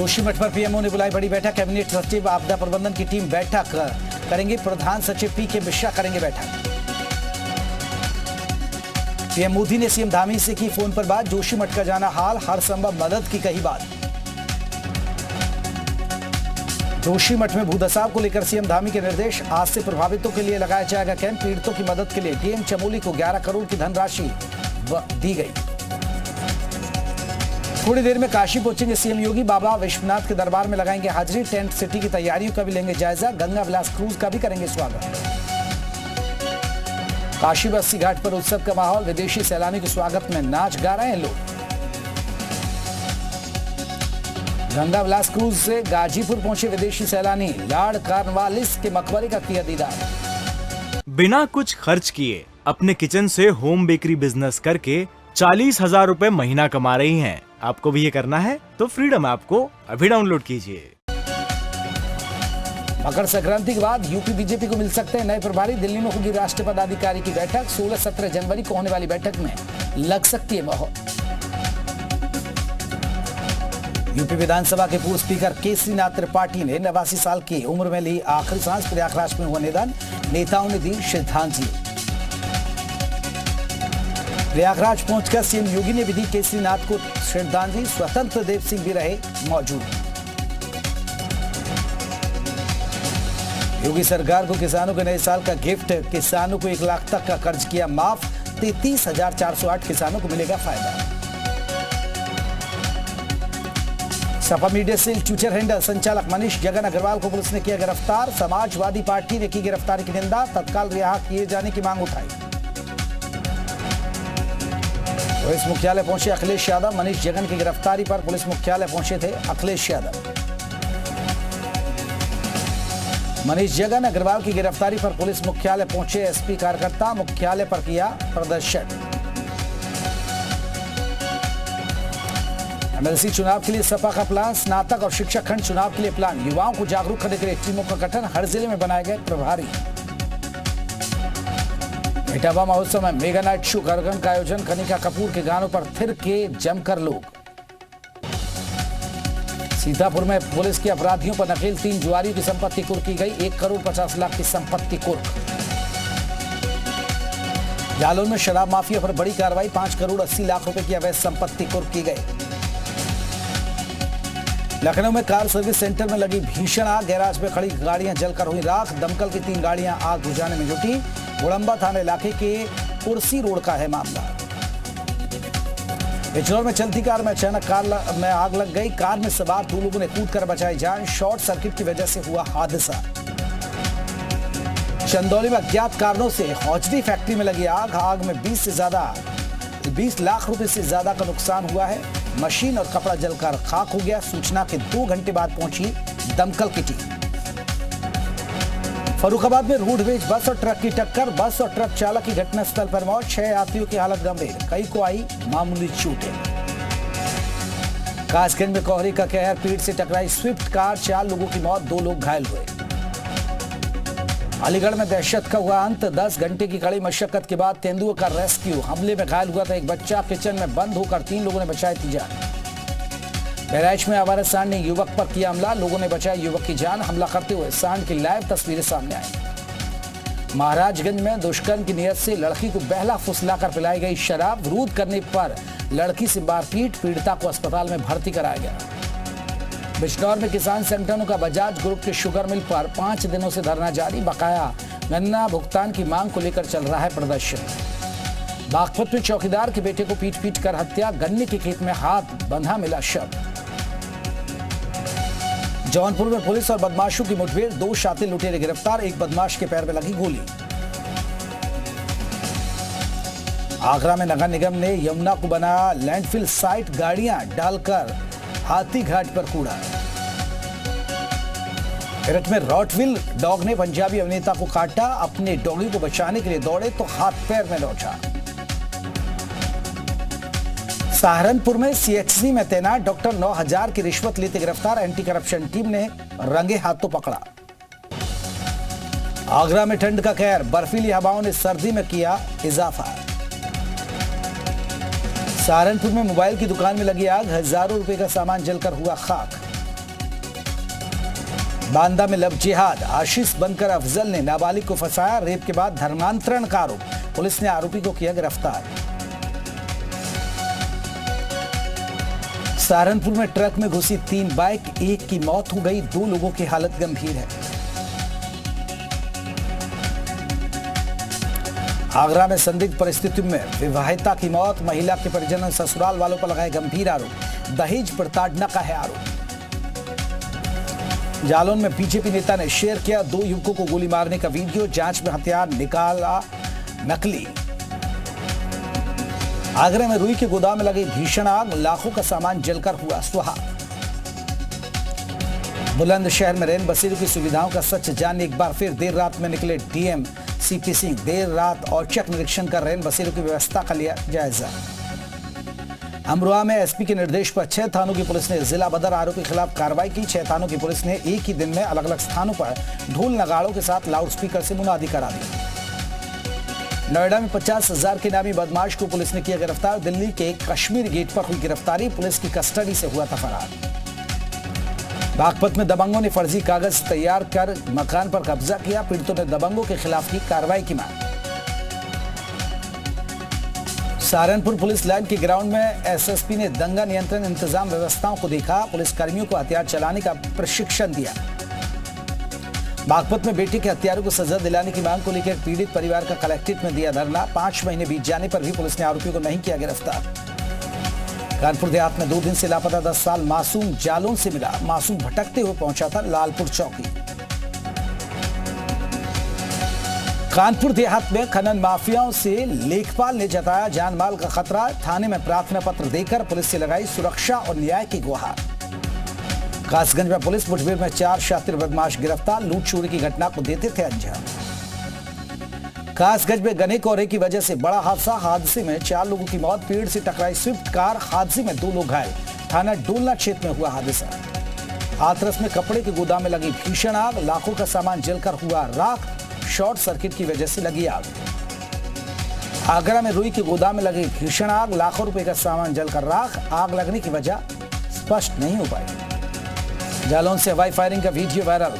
जोशीमठ पर पीएमओ ने बुलाई बड़ी बैठक। कैबिनेट सचिव आपदा प्रबंधन की टीम बैठक करेंगे। प्रधान सचिव पीके मिश्रा करेंगे बैठक। पीएम मोदी ने सीएम धामी से की फोन पर बात। जोशीमठ का जाना हाल, हर संभव मदद की कही बात। जोशीमठ में भूदसाव को लेकर सीएम धामी के निर्देश। आज से प्रभावितों के लिए लगाया जाएगा कैंप। पीड़ितों की मदद के लिए डीएम चमोली को 11 करोड़ की धनराशि दी गई। थोड़ी देर में काशी पहुंचेंगे सीएम योगी। बाबा विश्वनाथ के दरबार में लगाएंगे हाजिरी। टेंट सिटी की तैयारियों का भी लेंगे जायजा। गंगा विलास क्रूज का भी करेंगे स्वागत। काशी बस्सी घाट पर उत्सव का माहौल। विदेशी सैलानी के स्वागत में नाच गा रहे हैं लोग। गंगा विलास क्रूज से गाजीपुर पहुंचे विदेशी सैलानी। लॉर्ड कॉर्नवालिस के मकबरे का किया दीदार। बिना कुछ खर्च किए अपने किचन से होम बेकरी बिजनेस करके 40,000 रुपए महीना कमा रही हैं। आपको भी ये करना है तो फ्रीडम ऐप को अभी डाउनलोड कीजिए। मकर संक्रांति के बाद यूपी बीजेपी को मिल सकते हैं नए प्रभारी। दिल्ली में होगी राष्ट्रीय पदाधिकारी की बैठक। 16-17 जनवरी को होने वाली बैठक में लग सकती है मोहर। यूपी विधानसभा के पूर्व स्पीकर केसरीनाथ त्रिपाठी ने 89 साल की उम्र में ली आखिरी सांस। प्रयागराज में हुआ निधन। नेताओं ने दी श्रद्धांजलि। प्रयागराज पहुंचकर सीएम योगी ने भी दी केसरीनाथ को श्रद्धांजलि। स्वतंत्र देव सिंह भी रहे मौजूद। योगी सरकार को किसानों के नए साल का गिफ्ट। किसानों को 1 लाख तक का कर्ज किया माफ। 33,408 किसानों को मिलेगा फायदा। Sapa media cell Twitter handle संचालक मनीष जगन अग्रवाल को पुलिस ने किया गिरफ्तार। समाजवादी पार्टी ने की गिरफ्तारी की निंदा। तत्काल रिहा किए जाने की मांग उठाई। पुलिस मुख्यालय पहुंचे अखिलेश यादव। मनीष जगन की गिरफ्तारी पर पुलिस मुख्यालय पहुंचे थे अखिलेश यादव। मनीष जगन अग्रवाल की गिरफ्तारी पर पुलिस मुख्यालय पहुंचे एसपी कार्यकर्ता। मुख्यालय पर किया प्रदर्शन। एमएलसी चुनाव के लिए सपा का प्लान। स्नातक और शिक्षक खंड चुनाव के लिए प्लान। युवाओं को जागरूक करने के लिए टीमों का गठन। हर जिले में बनाए गए प्रभारी। इटावा महोत्सव में मेगा नाइट शो कार्यक्रम का आयोजन। कनिका कपूर के गानों पर थिरके जमकर लोग। सीतापुर में पुलिस के अपराधियों पर नकेल। 3 जुआरियों की संपत्ति कुर्क की गई। 1 करोड़ 50 लाख की संपत्ति कुर्क। जालौन में शराब माफिया पर बड़ी कार्रवाई। 5 करोड़ 80 लाख रुपए की अवैध संपत्ति कुर्क की गई। लखनऊ में कार सर्विस सेंटर में लगी भीषण आग। गैराज में खड़ी गाड़ियां जलकर हुई राख। दमकल की 3 गाड़ियां आग बुझाने में जुटी। गुड़म्बा थाना इलाके के कुर्सी रोड का है मामला। बिजनौर में चलती कार में अचानक कार में आग लग गई। कार में सवार 2 लोगों ने कूदकर बचाई जान। शॉर्ट सर्किट की वजह से हुआ हादसा। चंदौली में अज्ञात कारणों से हौजरी फैक्ट्री में लगी आग। आग में 20 लाख रुपए से ज्यादा का नुकसान हुआ है। मशीन और कपड़ा जलकर खाक हो गया। सूचना के 2 घंटे बाद पहुंची दमकल की टीम। फर्रुखाबाद में रोडवेज बस और ट्रक की टक्कर। बस और ट्रक चालक की घटनास्थल पर मौत। 6 यात्रियों की हालत गंभीर। कई को आई मामूली चोटें। कासगंज में कोहरे का कहर। पेड़ से टकराई स्विफ्ट कार। 4 लोगों की मौत, 2 लोग घायल हुए। अलीगढ़ में दहशत का हुआ अंत। 10 घंटे की कड़ी मशक्कत के बाद तेंदुआ का रेस्क्यू। हमले में घायल हुआ था एक बच्चा। किचन में बंद होकर 3 लोगों ने बचाई थी जान। बहराइच में आवारा सांड ने युवक पर किया हमला। लोगों ने बचाई युवक की जान। हमला करते हुए सांड की लाइव तस्वीरें सामने आई। महाराजगंज में दुष्कर्म की नियत से लड़की को बहला फुसलाकर पिलाई गई शराब। विरोध करने पर लड़की से मारपीट। पीड़िता को अस्पताल में भर्ती कराया गया। बिजनौर में किसान संगठनों का बजाज ग्रुप के शुगर मिल पर 5 दिनों से धरना जारी। बकाया गन्ना भुगतान की मांग को लेकर चल रहा है प्रदर्शन। बागपत में चौकीदार के बेटे को पीट कर हत्या। गन्ने के खेत में हाथ बंधा मिला शव। जौनपुर में पुलिस और बदमाशों की मुठभेड़। 2 शातिर लुटेरे गिरफ्तार। एक बदमाश के पैर में लगी गोली। आगरा में नगर निगम ने यमुना को बना लैंडफिल साइट। गाड़ियां डालकर हाथी घाट पर कूड़ा। मेरठ में रॉटविल डॉग ने पंजाबी अभिनेता को काटा। अपने डॉगी को बचाने के लिए दौड़े तो हाथ पैर में लौटा। सहारनपुर में सीएचसी में तैनात डॉक्टर 9,000 की रिश्वत लेते गिरफ्तार। एंटी करप्शन टीम ने रंगे हाथों पकड़ा। आगरा में ठंड का कहर। बर्फीली हवाओं ने सर्दी में किया इजाफा। सहारनपुर में मोबाइल की दुकान में लगी आग। हजारों रुपए का सामान जलकर हुआ खाक। बांदा में लव जिहाद, आशीष बनकर अफजल ने नाबालिग को फंसाया, रेप के बाद धर्मांतरण का आरोप, पुलिस ने आरोपी को किया गिरफ्तार। सहारनपुर में ट्रक में घुसी 3 बाइक, एक की मौत हो गई, 2 लोगों की हालत गंभीर है। आगरा में संदिग्ध परिस्थितियों में विवाहिता की मौत, महिला के परिजनों ने ससुराल वालों पर लगाए गंभीर आरोप, दहेज प्रताड़ना का है आरोप। जालौन में बीजेपी नेता ने शेयर किया 2 युवकों को गोली मारने का वीडियो, जांच में हथियार निकाला नकली। आगरा में रुई के गोदाम में लगी भीषण आग, लाखों का सामान जलकर हुआ सुहा। बुलंदशहर में रैन बसेरों की सुविधाओं का सच जानने एक बार फिर देर रात में निकले डीएम सीपी सिंह, देर रात औचक निरीक्षण कर रैन बसेरों की व्यवस्था का लिया जायजा। अमरोहा में एसपी के निर्देश पर 6 थानों की पुलिस ने जिला बदर आरोपी के खिलाफ कार्रवाई की। 6 थानों की पुलिस ने एक ही दिन में अलग अलग स्थानों पर ढोल नगाड़ों के साथ लाउडस्पीकर से मुनादी करा दी। नोएडा में 50,000 के नामी बदमाश को पुलिस ने किया गिरफ्तार। दिल्ली के कश्मीर गेट पर हुई गिरफ्तारी, पुलिस की कस्टडी से हुआ था फरार। बागपत में दबंगों ने फर्जी कागज तैयार कर मकान पर कब्जा किया, पीड़ितों ने दबंगों के खिलाफ की कार्रवाई की मांग। सहारनपुर पुलिस लाइन के ग्राउंड में एसएसपी ने दंगा नियंत्रण इंतजाम व्यवस्थाओं को देखा, पुलिस कर्मियों को हथियार चलाने का प्रशिक्षण दिया। बागपत में बेटे के हत्यारों को सजा दिलाने की मांग को लेकर पीड़ित परिवार का कलेक्ट्रेट में दिया धरना, 5 महीने बीत जाने पर भी पुलिस ने आरोपियों को नहीं किया गिरफ्तार। कानपुर देहात में 2 दिन से लापता 10 साल मासूम जालौन से मिला, मासूम भटकते हुए पहुंचा था लालपुर चौकी। कानपुर देहात में खनन माफियाओं से लेखपाल ने जताया जानमाल का खतरा, थाने में प्रार्थना पत्र देकर पुलिस से लगाई सुरक्षा और न्याय की गुहार। कासगंज में पुलिस मुठभेड़ में 4 शातिर बदमाश गिरफ्तार, लूट चोरी की घटना को देते थे अंजाम। कासगंज में घने कोहरे की वजह से बड़ा हादसे में 4 लोगों की मौत, पेड़ से टकराई स्विफ्ट कार, हादसे में 2 लोग घायल, थाना डोलना क्षेत्र में हुआ हादसा। हाथरस में कपड़े के गोदाम में लगी भीषण आग, लाखों का सामान जलकर हुआ राख, शॉर्ट सर्किट की वजह से लगी आग। आगरा में रुई के गोदाम में लगी भीषण आग, लाखों रुपए का सामान जलकर राख, आग लगने की वजह स्पष्ट नहीं हो पाई। जालौन से हवाई फायरिंग का वीडियो वायरल,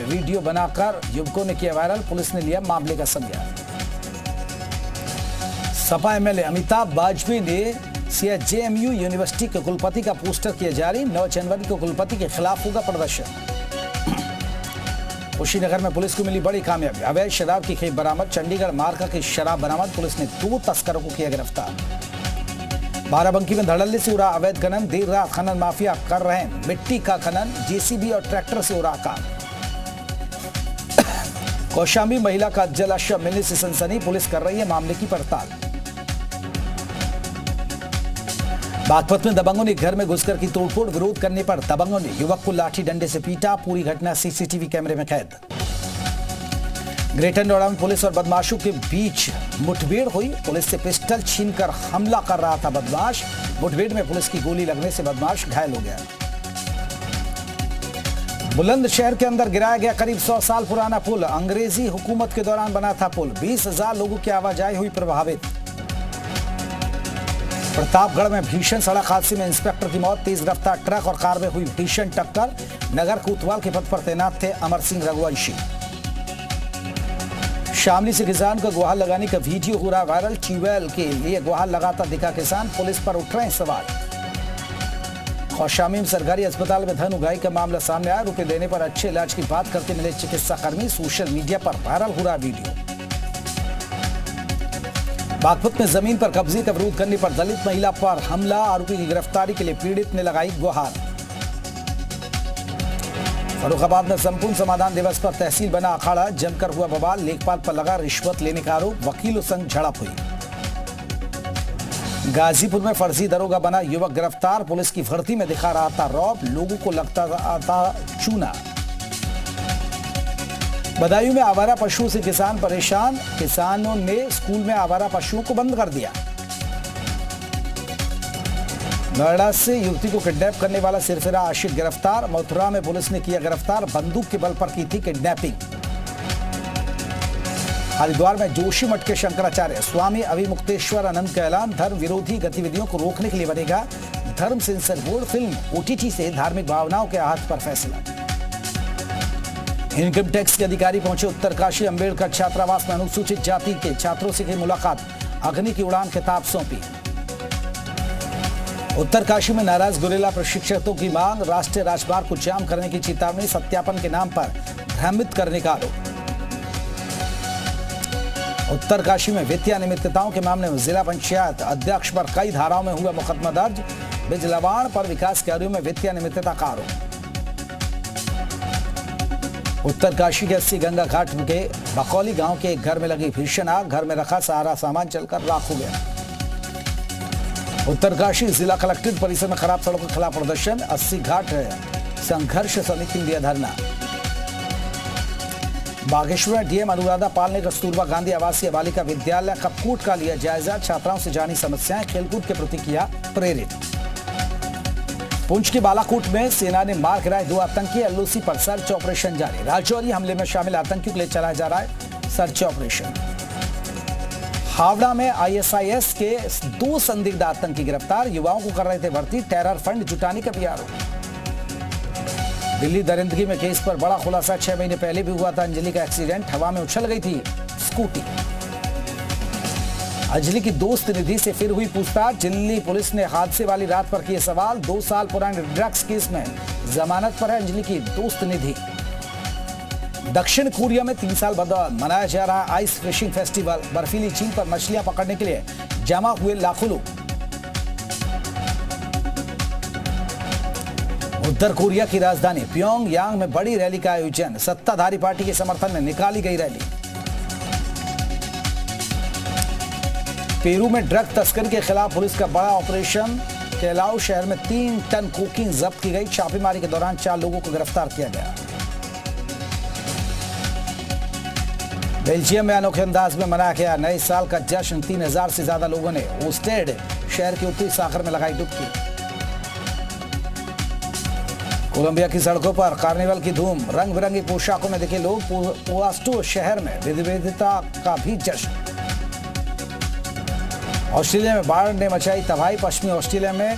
वीडियो बनाकर युवकों ने किया वायरल, पुलिस ने लिया मामले का संज्ञान। सपा एमएलए अमिताभ बाजपेयी ने सीएचजेएमयू यूनिवर्सिटी के कुलपति का पोस्टर किया जारी, 9 जनवरी को कुलपति के खिलाफ होगा प्रदर्शन। कुशीनगर में पुलिस को मिली बड़ी कामयाबी, अवैध शराब की खेप बरामद, चंडीगढ़ मार्का की शराब बरामद, पुलिस ने 2 तस्करों को किया गिरफ्तार। बाराबंकी में धड़ल्ले से उड़ा अवैध खनन, देर रात खनन माफिया कर रहे हैं मिट्टी का खनन, जेसीबी और ट्रैक्टर से उड़ा काम। कौशाम्बी महिला का जला शव मिलने से सनसनी, पुलिस कर रही है मामले की पड़ताल। बागपत में दबंगों ने घर में घुसकर की तोड़फोड़, विरोध करने पर दबंगों ने युवक को लाठी डंडे से पीटा, पूरी घटना सीसीटीवी कैमरे में कैद। ग्रेटर नोएडा में पुलिस और बदमाशों के बीच मुठभेड़ हुई, पुलिस से पिस्टल छीनकर हमला कर रहा था बदमाश, मुठभेड़ में पुलिस की गोली लगने से बदमाश घायल हो गया। बुलंदशहर के अंदर गिराया गया करीब 100 साल पुराना पुल, अंग्रेजी हुकूमत के दौरान बना था पुल, 20,000 लोगों की आवाजाही हुई प्रभावित। प्रतापगढ़ में भीषण सड़क हादसे में इंस्पेक्टर की मौत, तेज रफ्तार ट्रक और कार में हुई भीषण टक्कर, नगर कोतवाल के पद पर तैनात थे अमर सिंह रघुवंशी। शामली से किसान का गुहार लगाने का वीडियो हो रहा वायरल, ट्यूबवेल के लिए गुहार लगाता दिखा किसान, पुलिस पर उठ रहे हैं सवाल। कौशाम्बी में सरकारी अस्पताल में धन उगाही का मामला सामने आया, रुपए देने पर अच्छे इलाज की बात करते मिले चिकित्सा कर्मी, सोशल मीडिया पर वायरल हो रहा वीडियो। बागपत में जमीन पर कब्जे का विरोध करने पर दलित महिला पर हमला, आरोपी की गिरफ्तारी के लिए पीड़ित ने लगाई गुहार। फर्रुखाबाद में संपूर्ण समाधान दिवस पर तहसील बना अखाड़ा, जमकर हुआ बवाल, लेखपाल पर लगा रिश्वत लेने का आरोप, वकीलों संग झड़प हुई। गाजीपुर में फर्जी दरोगा बना युवक गिरफ्तार, पुलिस की भर्ती में दिखा रहा था रौब, लोगों को लगता था चूना। बदायूं में आवारा पशुओं से किसान परेशान, किसानों ने स्कूल में आवारा पशुओं को बंद कर दिया। नोएडा से युवती को किडनैप करने वाला सिरफिरा आशिक गिरफ्तार, मथुरा में पुलिस ने किया गिरफ्तार, बंदूक के बल पर की थी किडनैपिंग। हरिद्वार में जोशी मठ के शंकराचार्य स्वामी अभिमुक्तेश्वर आनंद का ऐलान, धर्म विरोधी गतिविधियों को रोकने के लिए बनेगा धर्म सेंसर बोर्ड, फिल्म ओटीटी से धार्मिक भावनाओं के आहत पर फैसला। इनकम टैक्स के अधिकारी पहुंचे उत्तरकाशी अंबेडकर छात्रावास में अनुसूचित जाति के छात्रों से की मुलाकात, अग्नि की उड़ान किताब सौंपी। उत्तरकाशी में नाराज गुरेला प्रशिक्षकों की मांग, राष्ट्रीय राजमार्ग को जाम करने की चेतावनी, सत्यापन के नाम पर भ्रमित करने का आरोप। उत्तरकाशी में वित्तीय अनियमितताओं के मामले में जिला पंचायत अध्यक्ष पर कई धाराओं में हुआ मुकदमा दर्ज, बिजलवाड़ पर विकास कार्यों में वित्तीय अनियमितता का आरोप। उत्तरकाशी के 80 गंगा घाट के बकौली गांव के एक घर में लगी भीषण आग, घर में रखा सारा सामान जलकर राख हो गया। उत्तरकाशी जिला कलेक्ट्रेट परिसर में खराब सड़कों के खिलाफ प्रदर्शन, 80 घाट संघर्ष समिति ने दिया धरना। बागेश्वर में डीएम अनुराधा पाल ने कस्तूरबा गांधी आवासीय बालिका विद्यालय कपकोट का लिया जायजा, छात्राओं से जानी समस्याएं, खेलकूद के प्रति किया प्रेरित। पुंछ के बालाकोट में सेना ने मार गिराए 2 आतंकी, एलओसी पर सर्च ऑपरेशन जारी। राजौरी हमले में शामिल आतंकियों के लिए चलाया जा रहा है सर्च ऑपरेशन। हावड़ा में आईएसआईएस के 2 संदिग्ध आतंकी गिरफ्तार, युवाओं को कर रहे थे भर्ती, टेरर फंड जुटाने का भी आरोप। दिल्ली दरिंदगी में केस पर बड़ा खुलासा, 6 महीने पहले भी हुआ था अंजलि का एक्सीडेंट, हवा में उछल गई थी स्कूटी। अंजलि की दोस्त निधि से फिर हुई पूछताछ, दिल्ली पुलिस ने हादसे वाली रात पर किए सवाल। 2 साल पुराने ड्रग्स केस में जमानत पर है अंजलि की दोस्त निधि। दक्षिण कोरिया में 3 साल बाद मनाया जा रहा आइस फिशिंग फेस्टिवल, बर्फीली झील पर मछलियां पकड़ने के लिए जमा हुए लाखों लोग। उत्तर कोरिया की राजधानी प्योंगयांग में बड़ी रैली का आयोजन, सत्ताधारी पार्टी के समर्थन में निकाली गई रैली। पेरू में ड्रग तस्करी के खिलाफ पुलिस का बड़ा ऑपरेशन, केलाऊ शहर में 3 टन कोकीन जब्त की गई, छापेमारी के दौरान 4 लोगों को गिरफ्तार किया गया। बेल्जियम में अनोखे अंदाज में मनाया गया नए साल का जश्न, 3000 से ज्यादा लोगों ने ओस्टेड शहर के उत्तरी सागर में लगाई डुबकी। कोलंबिया की सड़कों पर कार्निवल की धूम, रंग बिरंगी पोशाकों में दिखे लोग, पुआस्टो शहर में विविधता का भी जश्न। ऑस्ट्रेलिया में बाढ़ ने मचाई तबाही, पश्चिमी ऑस्ट्रेलिया में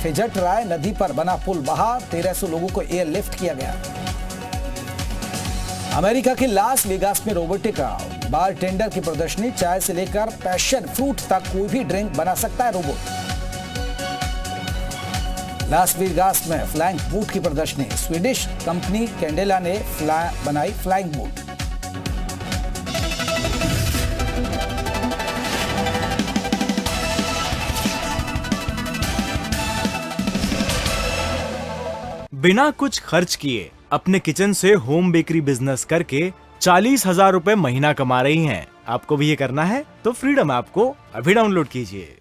फिजट राय नदी पर बना पुल बहा, 1300 लोगों को एयरलिफ्ट किया गया। अमेरिका के लास वेगास में रोबोटिक बार टेंडर की प्रदर्शनी, चाय से लेकर पैशन फ्रूट तक कोई भी ड्रिंक बना सकता है रोबोट। लास वेगास में फ्लाइंग बोट की प्रदर्शनी, स्वीडिश कंपनी कैंडेला ने बनाई फ्लाइंग बोट। बिना कुछ खर्च किए अपने किचन से होम बेकरी बिजनेस करके 40,000 रुपए महीना कमा रही हैं। आपको भी ये करना है तो फ्रीडम ऐप को अभी डाउनलोड कीजिए।